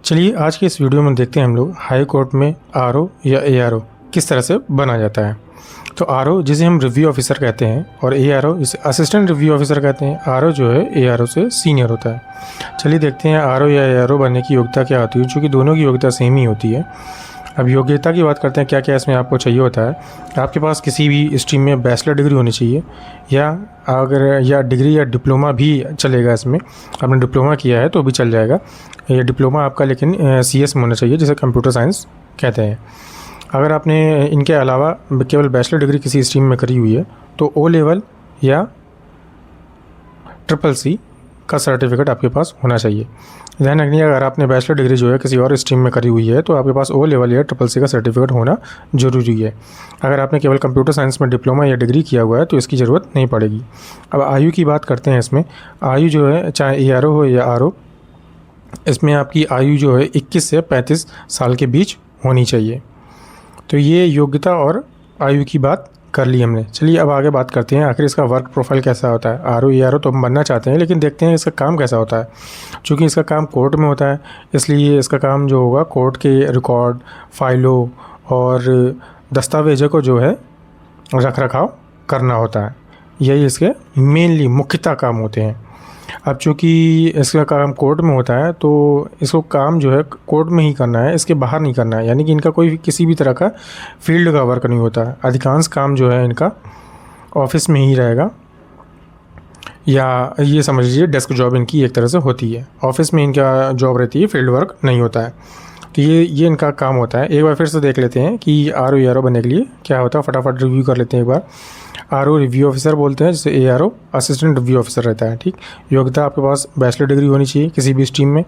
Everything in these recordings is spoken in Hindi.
चलिए आज की इस वीडियो में देखते हैं हम लोग हाई कोर्ट में आरओ या एआरओ किस तरह से बना जाता है। तो आरओ जिसे हम रिव्यू ऑफिसर कहते हैं और एआरओ जिसे असिस्टेंट रिव्यू ऑफिसर कहते हैं। आरओ जो है एआरओ से सीनियर होता है। चलिए देखते हैं आरओ या एआरओ बनने की योग्यता क्या होती है, चूँकि दोनों की योग्यता सेम ही होती है। अब योग्यता की बात करते हैं, क्या क्या इसमें आपको चाहिए होता है। आपके पास किसी भी स्ट्रीम में बैचलर डिग्री होनी चाहिए या डिग्री या डिप्लोमा भी चलेगा। इसमें आपने डिप्लोमा किया है तो भी चल जाएगा, ये डिप्लोमा आपका लेकिन सीएस में होना चाहिए, जिसे कंप्यूटर साइंस कहते हैं। अगर आपने इनके अलावा केवल बैचलर डिग्री किसी स्ट्रीम में करी हुई है तो ओ लेवल या CCC का सर्टिफिकेट आपके पास होना चाहिए। ध्यान रखिए, अगर आपने बैचलर डिग्री जो है किसी और स्ट्रीम में करी हुई है तो आपके पास ओ लेवल या CCC का सर्टिफिकेट होना ज़रूरी है। अगर आपने केवल कंप्यूटर साइंस में डिप्लोमा या डिग्री किया हुआ है तो इसकी ज़रूरत नहीं पड़ेगी। अब आयु की बात करते हैं। इसमें आयु जो है, चाहे एआरओ हो या आरओ, इसमें आपकी आयु जो है 21 से 35 साल के बीच होनी चाहिए। तो ये योग्यता और आयु की बात कर ली हमने। चलिए अब आगे बात करते हैं आखिर इसका वर्क प्रोफाइल कैसा होता है। आरओ एआरओ तो हम बनना चाहते हैं, लेकिन देखते हैं इसका काम कैसा होता है। चूँकि इसका काम कोर्ट में होता है, इसलिए इसका काम जो होगा कोर्ट के रिकॉर्ड, फाइलों और दस्तावेज़ों को जो है रख रखाव करना होता है। यही इसके मेनली मुख्यतः काम होते हैं। अब चूँकि इसका काम कोर्ट में होता है तो इसको काम जो है कोर्ट में ही करना है, इसके बाहर नहीं करना है। यानी कि इनका कोई किसी भी तरह का फील्ड का वर्क नहीं होता है। अधिकांश काम जो है इनका ऑफिस में ही रहेगा, या ये समझ लीजिए डेस्क जॉब इनकी एक तरह से होती है। ऑफिस में इनका जॉब रहती है, फील्ड वर्क नहीं होता है। तो ये इनका काम होता है। एक बार फिर से देख लेते हैं कि आरओ एआरओ बनने के लिए क्या होता है, फटाफट रिव्यू कर लेते हैं एक बार। आरओ रिव्यू ऑफिसर बोलते हैं, जिसे एआरओ असिस्टेंट रिव्यू ऑफिसर रहता है। ठीक, योग्यता आपके पास बैचलर डिग्री होनी चाहिए किसी भी स्ट्रीम में,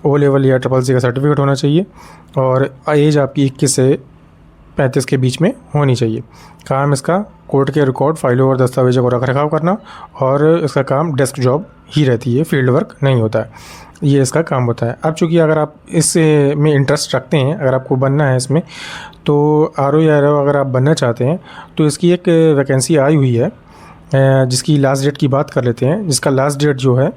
ओ लेवल या CCC का सर्टिफिकेट होना चाहिए और एज आपकी 21 से 35 के बीच में होनी चाहिए। काम इसका कोर्ट के रिकॉर्ड, फाइलों और दस्तावेजों को रख रखाव करना, और इसका काम डेस्क जॉब ही रहती है, फील्ड वर्क नहीं होता है। ये इसका काम होता है। अब चूँकि अगर आप इस में इंटरेस्ट रखते हैं, अगर आपको बनना है इसमें, तो आरओ या एआरओ अगर आप बनना चाहते हैं तो इसकी एक वैकेंसी आई हुई है, जिसकी लास्ट डेट की बात कर लेते हैं। जिसका लास्ट डेट जो है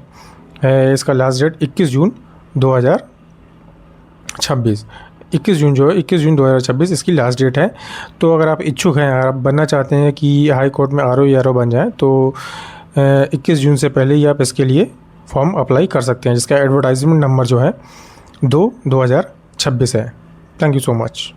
इसका लास्ट डेट 21 जून 2026 21 जून जो है 21 जून 2026 इसकी लास्ट डेट है। तो अगर आप इच्छुक हैं, अगर आप बनना चाहते हैं कि हाई कोर्ट में आरओ या एआरओ बन जाए, तो 21 जून से पहले ही आप इसके लिए फॉर्म अप्लाई कर सकते हैं, जिसका एडवर्टाइजमेंट नंबर जो है 2/2026 है। Thank you so much.